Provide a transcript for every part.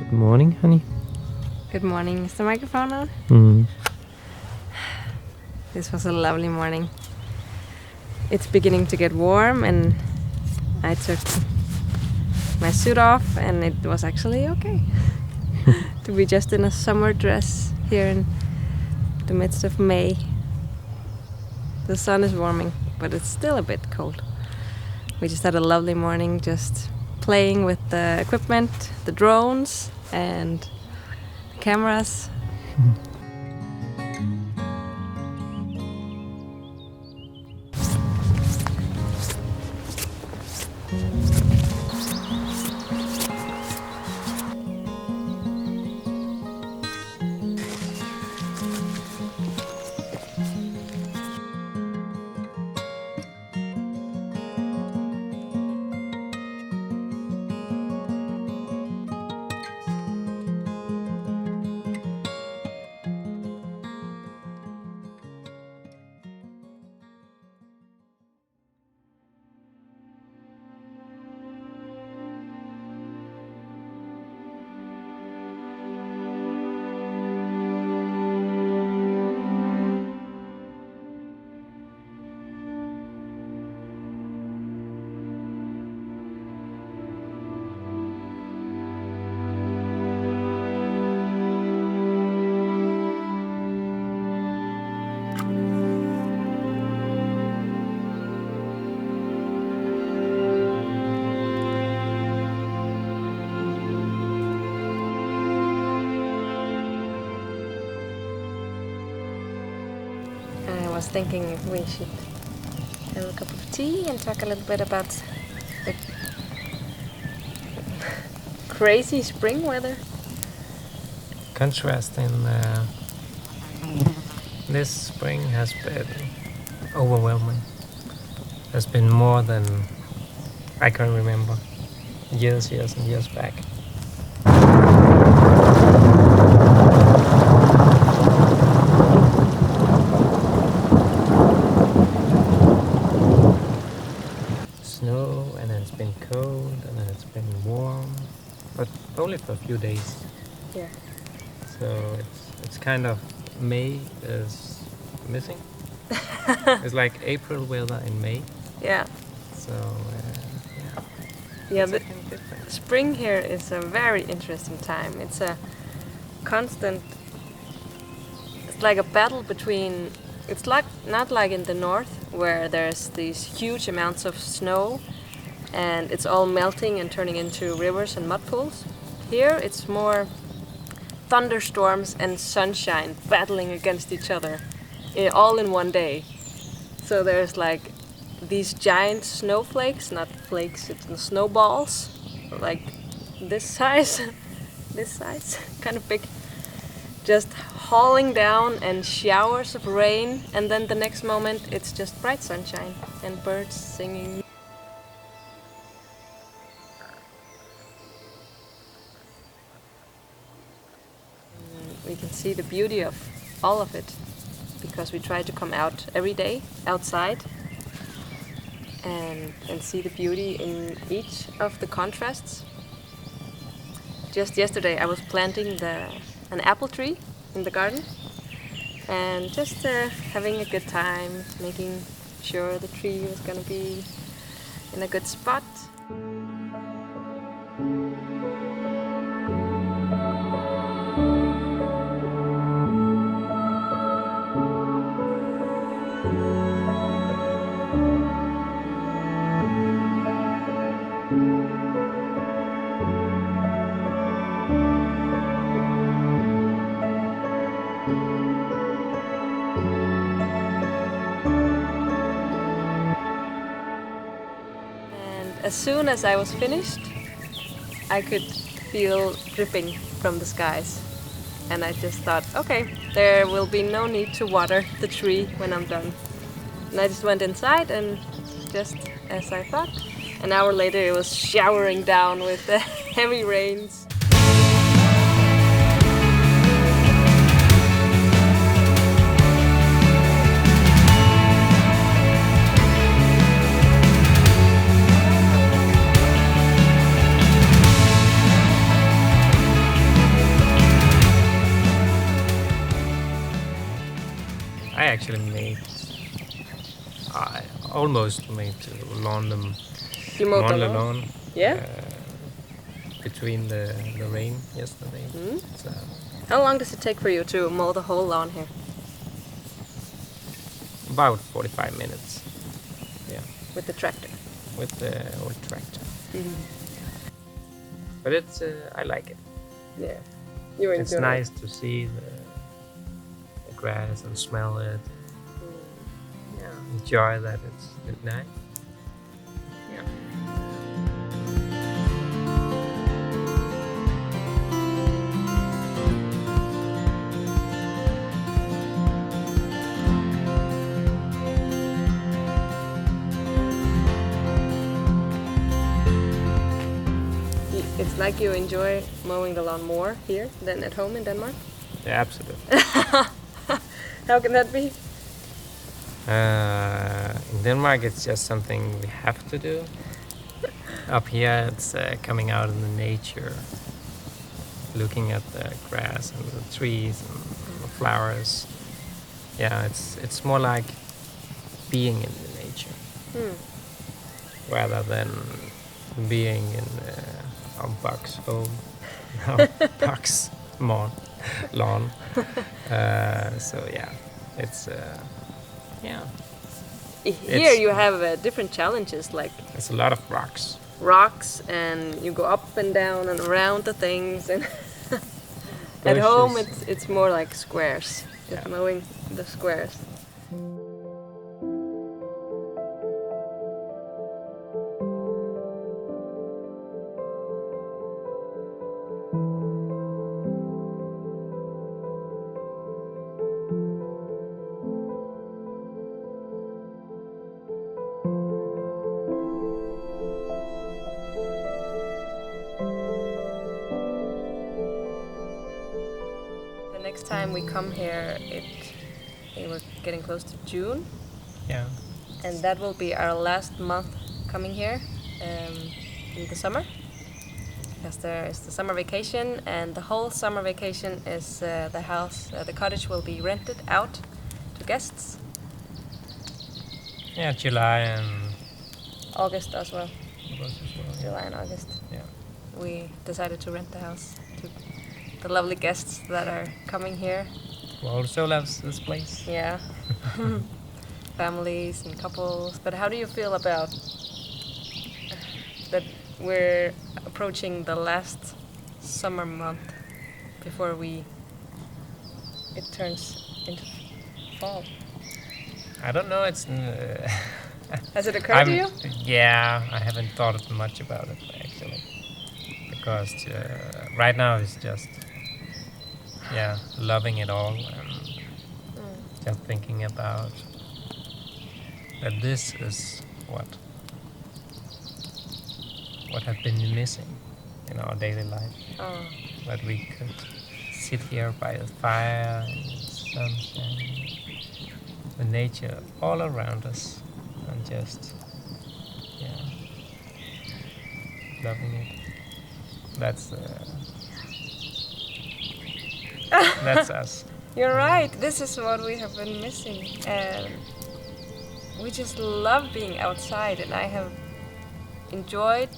Good morning, honey. Good morning. Is the microphone on? Mm. This was a lovely morning. It's beginning to get warm and I took my suit off and it was actually okay to be just in a summer dress here in the midst of May. The sun is warming, but it's still a bit cold. We just had a lovely morning just playing with the equipment, the drones and the cameras. I was thinking if we should have a cup of tea and talk a little bit about the crazy spring weather. Contrast in this spring has been overwhelming. Has been more than I can remember. Years and years back. Snow, and then it's been cold, and then it's been warm, but only for a few days. Yeah. So it's kind of May is missing. It's like April weather in May. Yeah. So Yeah, it's the something different. spring here is a very interesting time. It's a constant, it's like a battle between, it's like not like in the north where there's these huge amounts of snow and it's all melting and turning into rivers and mud pools. Here it's more thunderstorms and sunshine battling against each other, all in one day. So there's like these giant snowflakes, not flakes, it's snowballs, like this size, kind of big, just hauling down and showers of rain, and then the next moment it's just bright sunshine and birds singing. We can see the beauty of all of it because we try to come out every day outside and see the beauty in each of the contrasts. Just yesterday I was planting an apple tree in the garden and just having a good time, making sure the tree was gonna be in a good spot. As soon as I was finished, I could feel dripping from the skies. And I just thought, okay, there will be no need to water the tree when I'm done. And I just went inside and just as I thought, an hour later it was showering down with heavy rains. actually made. I almost made to lawn them. You mowed the Lawn the lawn? lawn. Yeah? Between the rain yesterday. Mm. So How long does it take for you to mow the whole lawn here? about 45 minutes. Yeah, With the tractor? with the old tractor. Mm. But it's I like it. Yeah. You enjoy It's nice to see the grass and smell it. Yeah, enjoy that it's at night. Yeah. It's like you enjoy mowing the lawn more here than at home in Denmark? Yeah, absolutely. How can that be? In Denmark, it's just something we have to do. Up here, it's coming out in the nature, looking at the grass and the trees and the flowers. Yeah, it's more like being in the nature rather than being in our Buck's home, our Buck's lawn. So yeah, it's yeah. Here you have different challenges like It's a lot of rocks. rocks, and you go up and down and around the things. And at home, Bushes. it's more like squares, just Yeah. mowing the squares. The next time we come here, we're getting close to June, Yeah. and that will be our last month coming here in the summer, because there is the summer vacation, and the whole summer vacation is the cottage will be rented out to guests. Yeah, July and August as well, August as well. July and August. Yeah. We decided to rent the house to the lovely guests that are coming here. Who also loves this place. Yeah. Families and couples. But how do you feel about that we're approaching the last summer month before it turns into fall? I don't know. It's. Has it occurred to you? Yeah, I haven't thought much about it actually, because right now it's just loving it all and just thinking about that this is what has been missing in our daily life. Oh. That we could sit here by the fire and sunshine, the nature all around us, and just loving it. That's that's us. You're right. This is what we have been missing, and we just love being outside. And I have enjoyed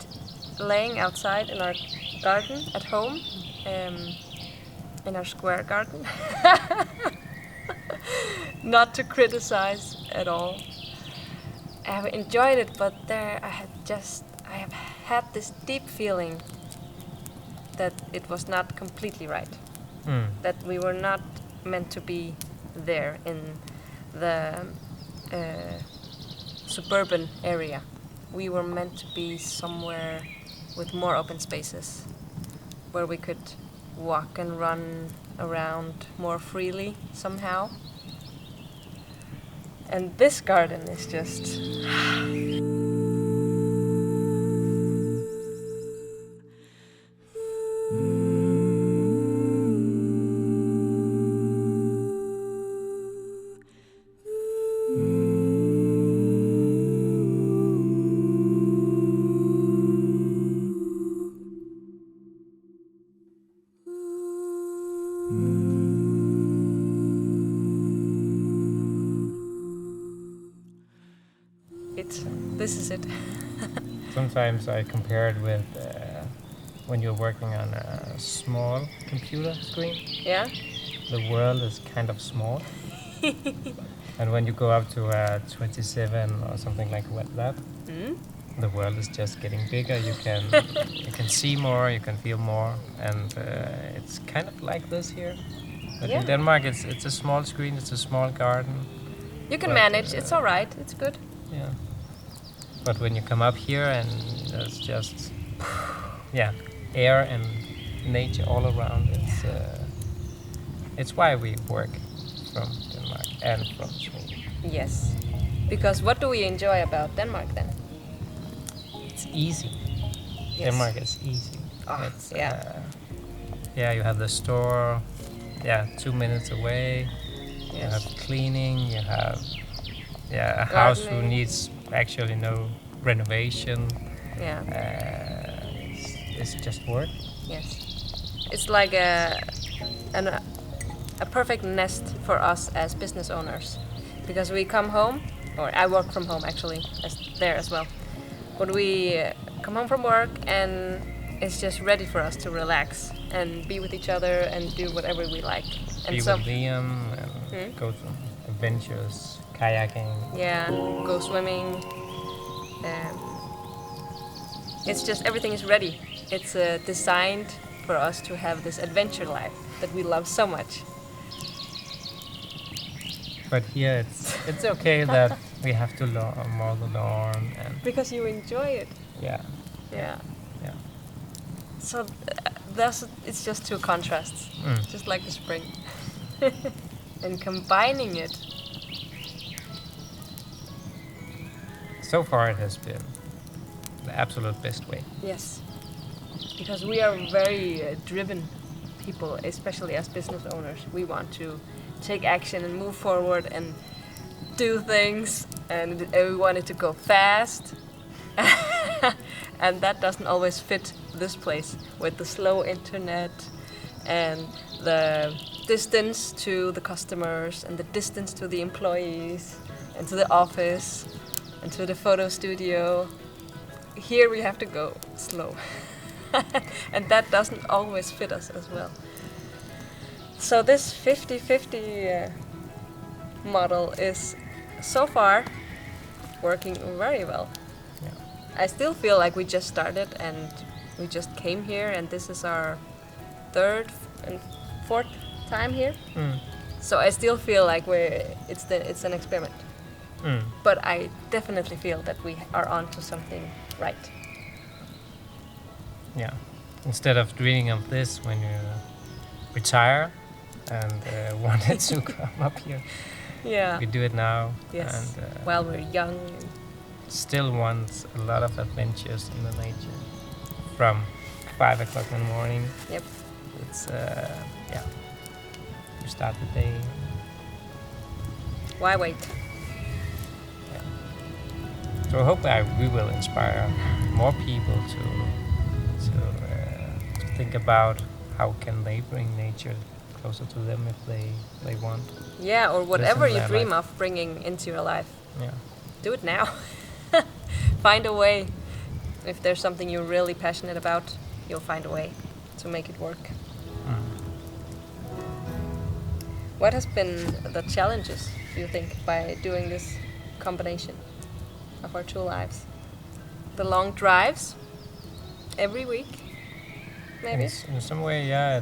laying outside in our garden at home, in our square garden. Not to criticize at all. I have enjoyed it, but I have had this deep feeling that it was not completely right. That we were not meant to be there in the suburban area. We were meant to be somewhere with more open spaces, where we could walk and run around more freely somehow. And this garden is just... this is it. Sometimes I compare it with when you're working on a small computer screen. Yeah. The world is kind of small. And when you go up to 27 or something like that, the world is just getting bigger. You can see more, you can feel more, and it's kind of like this here. But in Denmark, it's a small screen, it's a small garden. You can manage. It's all right. It's good. Yeah. But when you come up here and there's just air and nature all around, it's why we work from Denmark and from Sweden. Yes. Because what do we enjoy about Denmark then? It's easy. Yes. Denmark is easy. It's, you have the store, 2 minutes away. Yes. You have cleaning, you have a house who needs actually no renovation. Yeah. It's just work. Yes. It's like a perfect nest for us as business owners, because we come home, or I work from home actually, there as well. But we come home from work and it's just ready for us to relax and be with each other and do whatever we like. And be with Liam and go to adventures, kayaking. Yeah, go swimming. It's just everything is ready. It's designed for us to have this adventure life that we love so much. But here it's okay that we have to mow the lawn and because you enjoy it. Yeah. So it's just two contrasts, just like the spring, and combining it. So far, it has been the absolute best way. Yes, because we are very driven people, especially as business owners. We want to take action and move forward and do things, and we want it to go fast. And that doesn't always fit this place with the slow internet and the distance to the customers and the distance to the employees and to the office and to the photo studio. Here we have to go slow. And that doesn't always fit us as well. So this 50-50 model is so far working very well. I still feel like we just started and we just came here, and this is our 3rd and 4th time here. So I still feel like it's an experiment. But I definitely feel that we are onto something right. Yeah. Instead of dreaming of this when you retire and wanted to come up here, we do it now. Yes. And while we're young. Still want a lot of adventures in the nature from 5 o'clock in the morning. Yep. It's you start the day. Why wait? Yeah. So I hope we will inspire more people to think about how can they bring nature closer to them if they want. Yeah, or whatever you dream life. of bringing into your life. Yeah. Do it now. Find a way. If there's something you're really passionate about, you'll find a way to make it work. What has been the challenges, do you think, by doing this combination of our two lives? The long drives every week, maybe? In some way, yeah,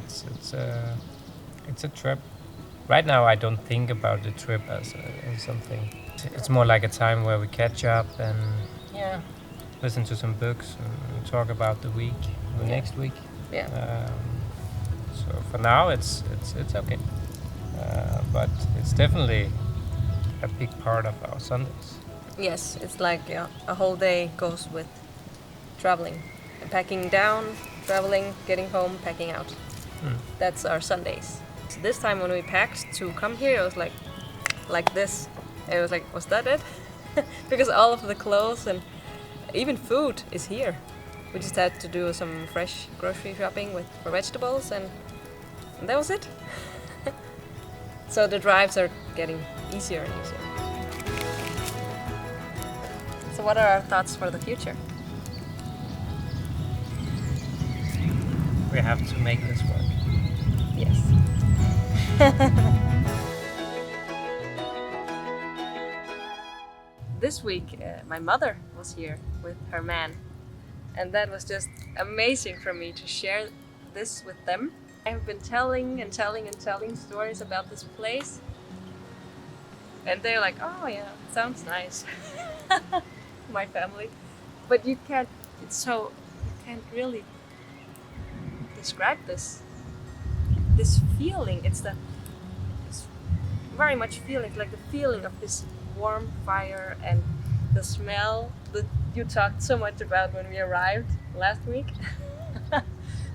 it's a trip. Right now, I don't think about the trip as something. It's more like a time where we catch up and listen to some books and talk about the week, the next week. Yeah. So for now, it's okay, but it's definitely a big part of our Sundays. Yes, it's like a whole day goes with traveling, packing down, traveling, getting home, packing out. That's our Sundays. So this time when we packed to come here, it was like this. It was like, was that it? Because all of the clothes and even food is here. We just had to do some fresh grocery shopping for vegetables, and that was it. So the drives are getting easier and easier. So what are our thoughts for the future? We have to make this work. Yes. This week, my mother was here with her man, and that was just amazing for me to share this with them. I've been telling stories about this place, and they're like, "Oh yeah, sounds nice." My family, but you can't really describe this feeling. It's very much feeling, like the feeling of this warm fire and the smell that you talked so much about when we arrived last week.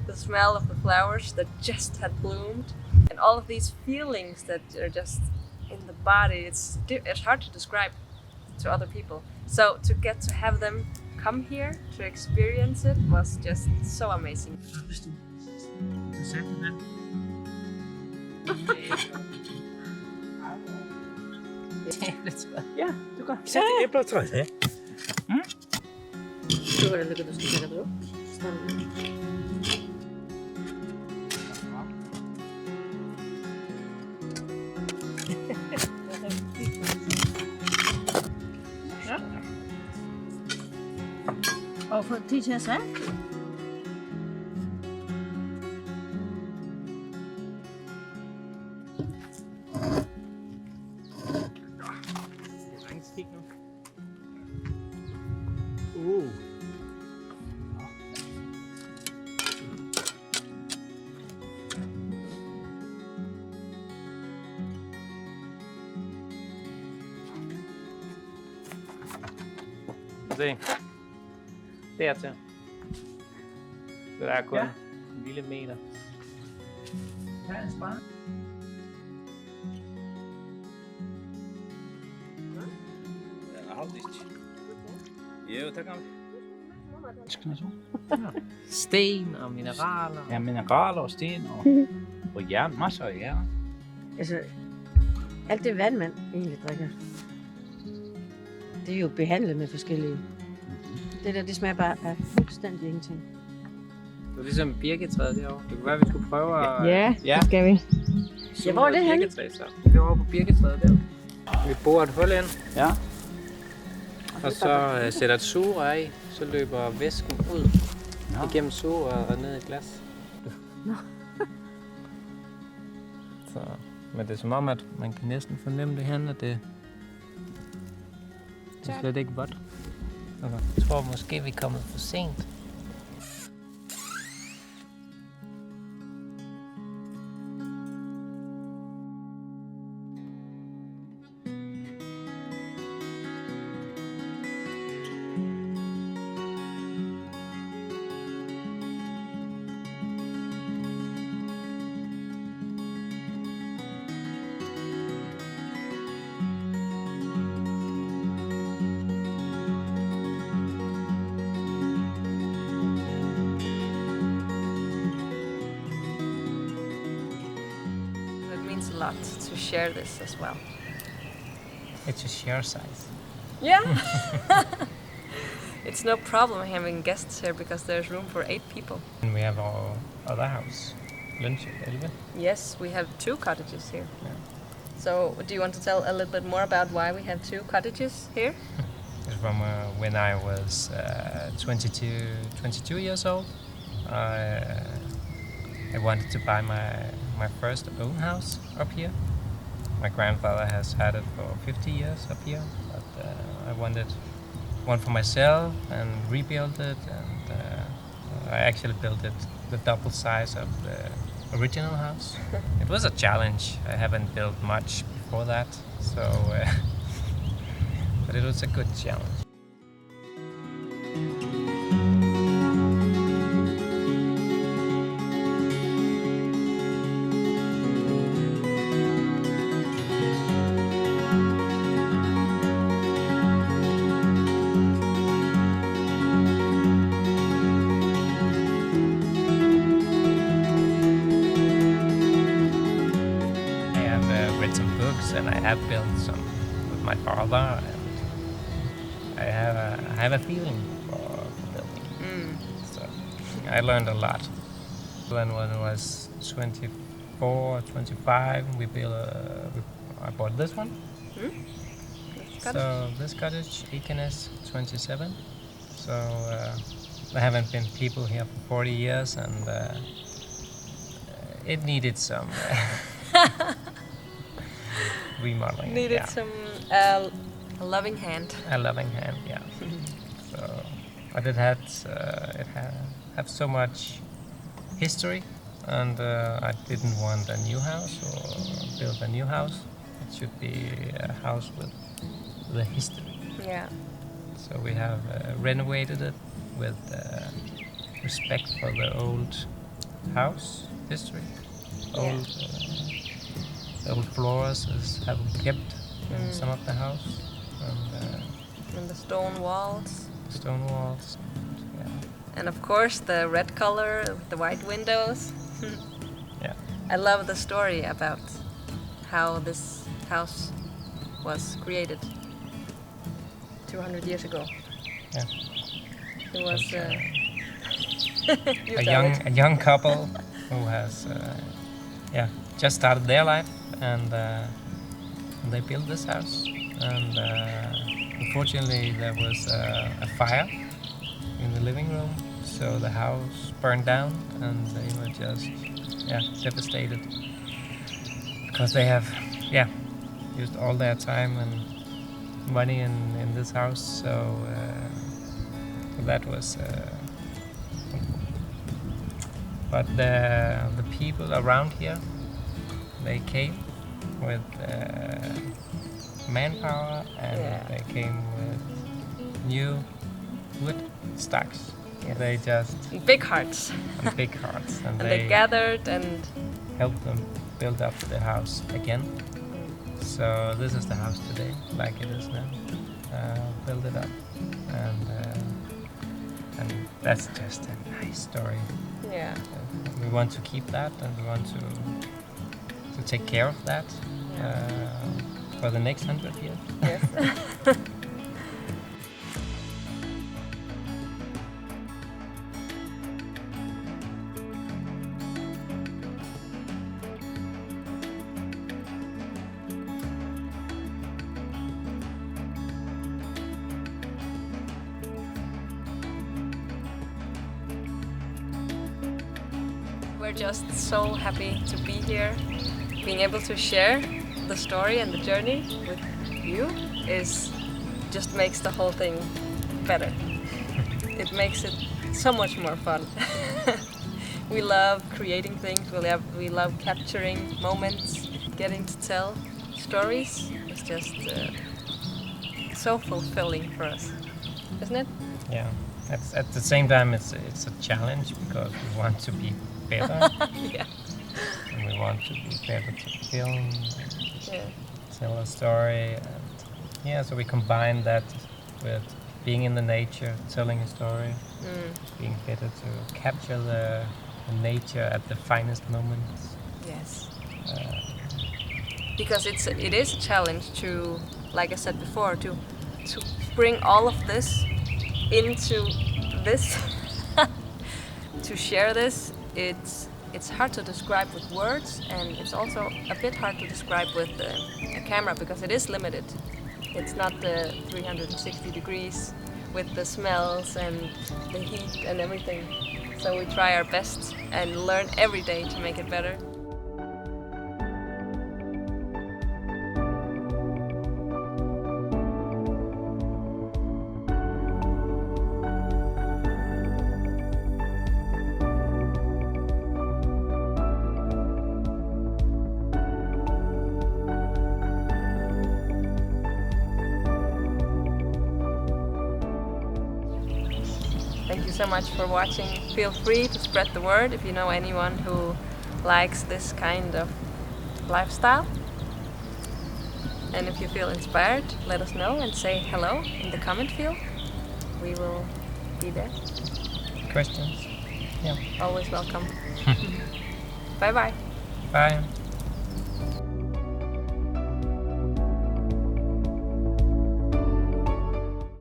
The smell of the flowers that just had bloomed, and all of these feelings that are just in the body. It's hard to describe to other people. So to get to have them come here to experience it was just so amazing. Ja, du kan. Sæt det æbletræet her. Så var det lykke, du skal sætte det op. Ja. Og få tid til at sætte. Se. Dertil. Det er kun en lille meter. Her er en spand. Jo, tak om. Sten og mineraler. Ja, mineraler og sten og jern, masser af jern. Altså, alt det vand, man egentlig drikker, det er jo behandlet med forskellige. Det der, det smager bare af fuldstændig ingenting. Det er ligesom birketræet derovre. Det kunne være, vi skulle prøve at... Ja, det skal vi. Ja, hvor er det henne? Det er over på birketræet der. Vi borer et hul ind. Ja. Og så sætter et sugerør i. Så løber væsken ud igennem sugerøret og ned i glas. Så, men det er som om, at man kan næsten fornemme det her, at det er slet ikke vådt. Altså, jeg tror måske, vi er kommet for sent. A lot to share this as well. It's a share size. Yeah. It's no problem having guests here because there's room for 8 people. And we have our other house, Lunch, Elve. Yes, we have 2 cottages here. Yeah. So do you want to tell a little bit more about why we have 2 cottages here? It's from when I was 22 years old. I wanted to buy my first own house up here. My grandfather has had it for 50 years up here, but I wanted one for myself and rebuilt it, and I actually built it the double size of the original house. It was a challenge. I haven't built much before that, so but it was a good challenge. And I have built some with my father, and I have have a feeling for building. So I learned a lot. When I was 24, 25, I bought this one. So this cottage, Ekenes 27. So there haven't been people here for 40 years, and it needed some remodeling. Needed some a loving hand. A loving hand, yeah. So, but it had have so much history, and I didn't want a new house or build a new house. It should be a house with the history. Yeah. So we have renovated it with respect for the old house history. Old floors have kept in some of the house, And the stone walls. stone walls. Yeah. And of course the red color with the white windows. Yeah. I love the story about how this house was created 200 years ago. Yeah. It was a young couple who has just started their life, and they built this house, and unfortunately there was a fire in the living room, so the house burned down, and they were just devastated because they have used all their time and money in this house, so that was but the people around here, they came with manpower, and they came with new wood stacks. Yes. They just big hearts. and big hearts, and They gathered and helped them build up the house again. So this is the house today, like it is now. Build it up, and that's just a nice story. yeah. We want to keep that, and we want to take care of that for the next 100 years. Yes. We're just so happy to be here. Being able to share the story and the journey with you just makes the whole thing better. It makes it so much more fun. We love creating things, we love capturing moments, getting to tell stories. It's just so fulfilling for us, isn't it? Yeah. At the same time, it's a challenge because we want to be better, Yeah. and we want to be better to film, and Yeah. tell a story, and so we combine that with being in the nature, telling a story, being better to capture the nature at the finest moments. Yes. Because it is a challenge to, like I said before, to bring all of this into this, to share this. It's hard to describe with words, and it's also a bit hard to describe with a camera because it is limited. It's not the 360 degrees with the smells and the heat and everything. So we try our best and learn every day to make it better. Thank you so much for watching. Feel free to spread the word if you know anyone who likes this kind of lifestyle. And if you feel inspired, let us know and say hello in the comment field. We will be there. Questions? Yeah. Always welcome. Bye bye. Bye.